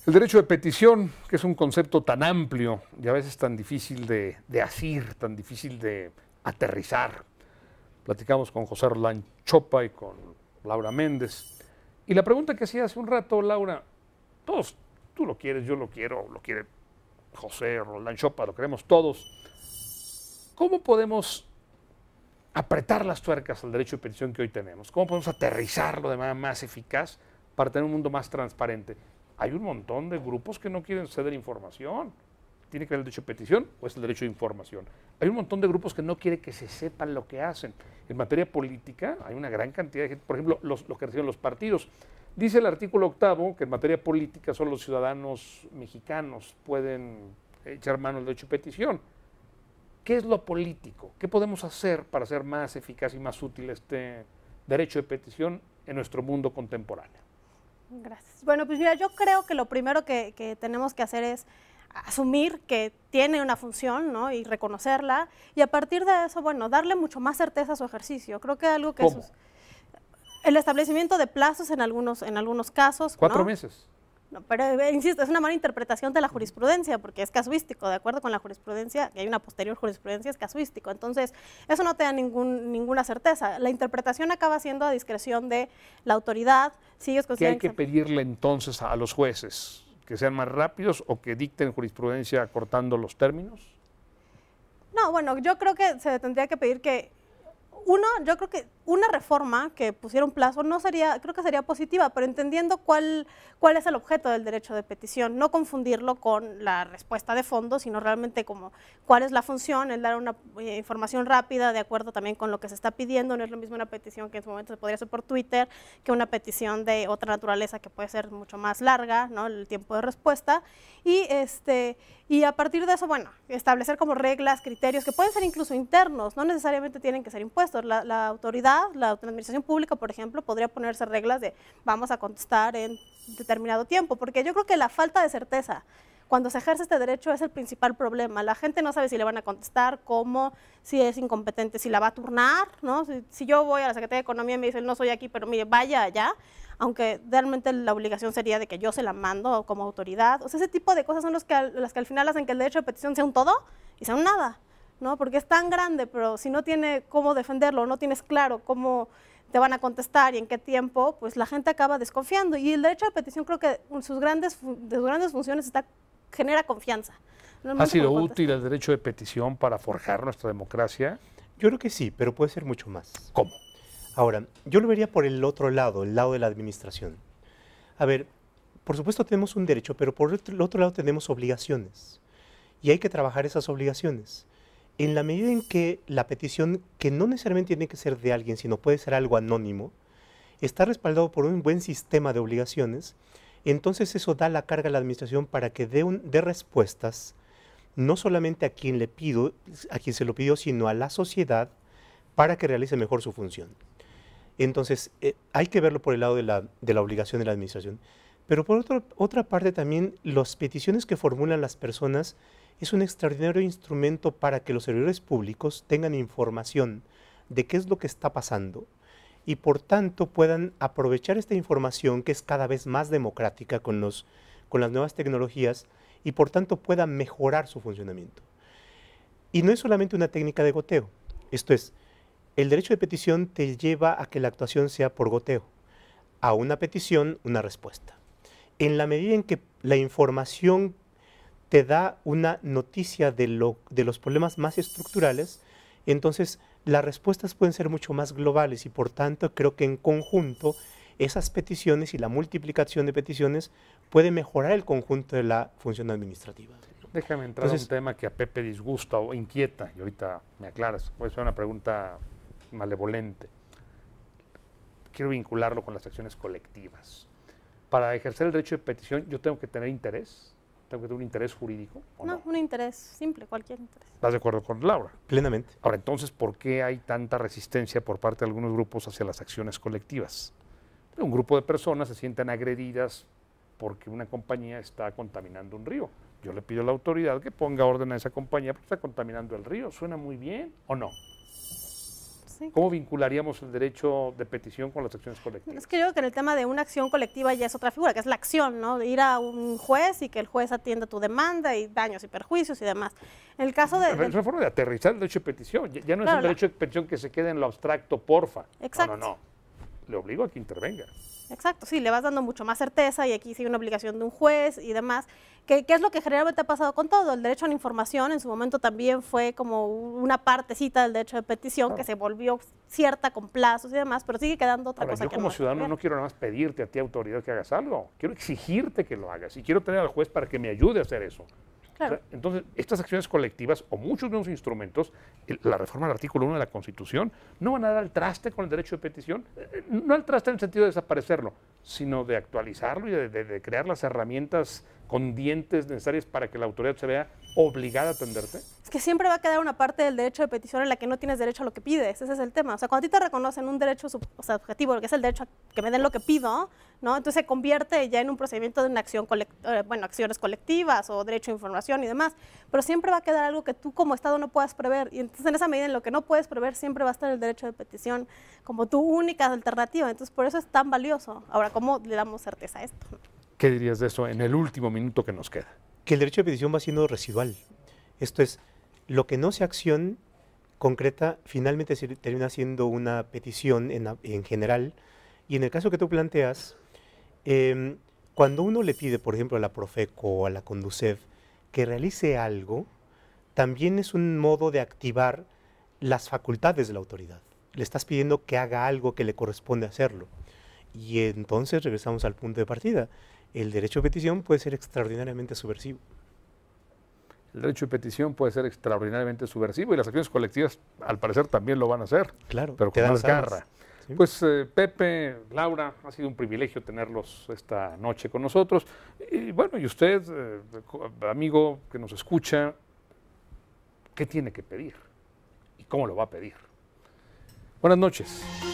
El derecho de petición, que es un concepto tan amplio y a veces tan difícil de asir, tan difícil de aterrizar. Platicamos con José Roldán Chopa y con Laura Méndez. Y la pregunta que hacía hace un rato, Laura, todos, tú lo quieres, yo lo quiero, lo quiere José Roldán Chopa, lo queremos todos. ¿Cómo podemos apretar las tuercas al derecho de petición que hoy tenemos? ¿Cómo podemos aterrizarlo de manera más eficaz para tener un mundo más transparente? Hay un montón de grupos que no quieren ceder información. ¿Tiene que ver el derecho de petición o es el derecho de información? Hay un montón de grupos que no quieren que se sepan lo que hacen. En materia política hay una gran cantidad de gente, por ejemplo, lo que reciben los partidos. Dice el artículo 8º que en materia política solo los ciudadanos mexicanos pueden echar mano del derecho de petición. ¿Qué es lo político? ¿Qué podemos hacer para hacer más eficaz y más útil este derecho de petición en nuestro mundo contemporáneo? Gracias. Bueno, pues mira, yo creo que lo primero que tenemos que hacer es asumir que tiene una función, ¿no? Y reconocerla, y a partir de eso, bueno, darle mucho más certeza a su ejercicio. Creo que algo que ¿Cómo? El establecimiento de plazos en algunos casos. 4 ¿no? meses. No, pero insisto, es una mala interpretación de la jurisprudencia, porque es casuístico, de acuerdo con la jurisprudencia, que hay una posterior jurisprudencia, es casuístico. Entonces, eso no te da ninguna certeza. La interpretación acaba siendo a discreción de la autoridad. Si ellos ¿Qué hay consideran que pedirle entonces a los jueces? ¿Que sean más rápidos o que dicten jurisprudencia acortando los términos? No, bueno, yo creo que se tendría que pedir que yo creo que una reforma que pusiera un plazo no sería, creo que sería positiva, pero entendiendo cuál es el objeto del derecho de petición, no confundirlo con la respuesta de fondo, sino realmente como cuál es la función, el dar una información rápida de acuerdo también con lo que se está pidiendo. No es lo mismo una petición que en su momento se podría hacer por Twitter que una petición de otra naturaleza que puede ser mucho más larga, ¿no? El tiempo de respuesta. Y a partir de eso, bueno, establecer como reglas, criterios que pueden ser incluso internos, no necesariamente tienen que ser impuestos. La autoridad, la administración pública, por ejemplo, podría ponerse reglas de vamos a contestar en determinado tiempo, porque yo creo que la falta de certeza cuando se ejerce este derecho es el principal problema. La gente no sabe si le van a contestar, cómo, si es incompetente, si la va a turnar, ¿no? Si yo voy a la Secretaría de Economía y me dicen no soy aquí, pero mire, vaya allá, aunque realmente la obligación sería de que yo se la mando como autoridad. O sea, ese tipo de cosas son las que al final hacen que el derecho de petición sea un todo y sea un nada, ¿no? Porque es tan grande, pero si no tiene cómo defenderlo, no tienes claro cómo te van a contestar y en qué tiempo, pues la gente acaba desconfiando. Y el derecho de petición creo que de sus grandes funciones genera confianza. ¿Ha sido útil el derecho de petición para forjar nuestra democracia? Yo creo que sí, pero puede ser mucho más. ¿Cómo? Ahora, yo lo vería por el otro lado, el lado de la administración. A ver, por supuesto tenemos un derecho, pero por el otro lado tenemos obligaciones. Y hay que trabajar esas obligaciones. En la medida en que la petición, que no necesariamente tiene que ser de alguien, sino puede ser algo anónimo, está respaldado por un buen sistema de obligaciones, entonces eso da la carga a la administración para que dé respuestas, no solamente a quien le pido, a quien se lo pidió, sino a la sociedad para que realice mejor su función. Entonces, hay que verlo por el lado de la obligación de la administración. Pero por otra parte también, las peticiones que formulan las personas es un extraordinario instrumento para que los servidores públicos tengan información de qué es lo que está pasando y por tanto puedan aprovechar esta información que es cada vez más democrática con las nuevas tecnologías y por tanto puedan mejorar su funcionamiento. Y no es solamente una técnica de goteo, esto es, el derecho de petición te lleva a que la actuación sea por goteo, a una petición, una respuesta. En la medida en que la información te da una noticia de los problemas más estructurales, entonces las respuestas pueden ser mucho más globales y por tanto creo que en conjunto esas peticiones y la multiplicación de peticiones puede mejorar el conjunto de la función administrativa. Déjame entrar a un tema que a Pepe disgusta o inquieta, y ahorita me aclaras, puede ser una pregunta malevolente. Quiero vincularlo con las acciones colectivas. Para ejercer el derecho de petición, ¿yo tengo que tener interés? ¿Tengo que tener un interés jurídico o no? No, un interés simple, cualquier interés. ¿Estás de acuerdo con Laura? Plenamente. Ahora, entonces, ¿por qué hay tanta resistencia por parte de algunos grupos hacia las acciones colectivas? Un grupo de personas se sienten agredidas porque una compañía está contaminando un río. Yo le pido a la autoridad que ponga orden a esa compañía porque está contaminando el río. ¿Suena muy bien o no? Sí. ¿Cómo vincularíamos el derecho de petición con las acciones colectivas? Es que yo creo que en el tema de una acción colectiva ya es otra figura, que es la acción, ¿no? De ir a un juez y que el juez atienda tu demanda y daños y perjuicios y demás. En el caso Es una forma de aterrizar el derecho de petición. Ya no es Claro, un derecho de petición que se quede en lo abstracto, porfa. Exacto. No. Le obligo a que intervenga. Exacto, sí, le vas dando mucho más certeza y aquí sí hay una obligación de un juez y demás, que es lo que generalmente ha pasado con todo. El derecho a la información en su momento también fue como una partecita del derecho de petición Claro. que se volvió cierta con plazos y demás, pero sigue quedando otra Ahora, cosa yo que como no ciudadano no quiero nada más pedirte a ti, autoridad, que hagas algo. Quiero exigirte que lo hagas y quiero tener al juez para que me ayude a hacer eso. Claro. O sea, entonces, estas acciones colectivas o muchos nuevos instrumentos, la reforma del artículo 1 de la Constitución, no van a dar al traste con el derecho de petición, no al traste en el sentido de desaparecerlo, sino de actualizarlo y de crear las herramientas con dientes necesarias para que la autoridad se vea obligada a atenderte. Es que siempre va a quedar una parte del derecho de petición en la que no tienes derecho a lo que pides, ese es el tema. O sea, cuando a ti te reconocen un derecho subjetivo, que es el derecho a que me den lo que pido, ¿no? Entonces se convierte ya en un procedimiento de una acción acciones colectivas o derecho a información y demás, pero siempre va a quedar algo que tú como Estado no puedas prever, y entonces en esa medida en lo que no puedes prever siempre va a estar el derecho de petición como tu única alternativa, entonces por eso es tan valioso. Ahora, ¿cómo le damos certeza a esto? ¿Qué dirías de eso en el último minuto que nos queda? Que el derecho de petición va siendo residual. Esto es, lo que no sea acción concreta finalmente termina siendo una petición en general. Y en el caso que tú planteas, cuando uno le pide, por ejemplo, a la Profeco o a la Conducef que realice algo, también es un modo de activar las facultades de la autoridad. Le estás pidiendo que haga algo que le corresponde hacerlo. Y entonces regresamos al punto de partida. El derecho de petición puede ser extraordinariamente subversivo. El derecho de petición puede ser extraordinariamente subversivo y las acciones colectivas, al parecer, también lo van a hacer, Claro, pero te con dan más las armas. garra. ¿Sí? Pues Pepe, Laura, ha sido un privilegio tenerlos esta noche con nosotros. Y bueno, y usted, amigo que nos escucha, ¿qué tiene que pedir? ¿Y cómo lo va a pedir? Buenas noches.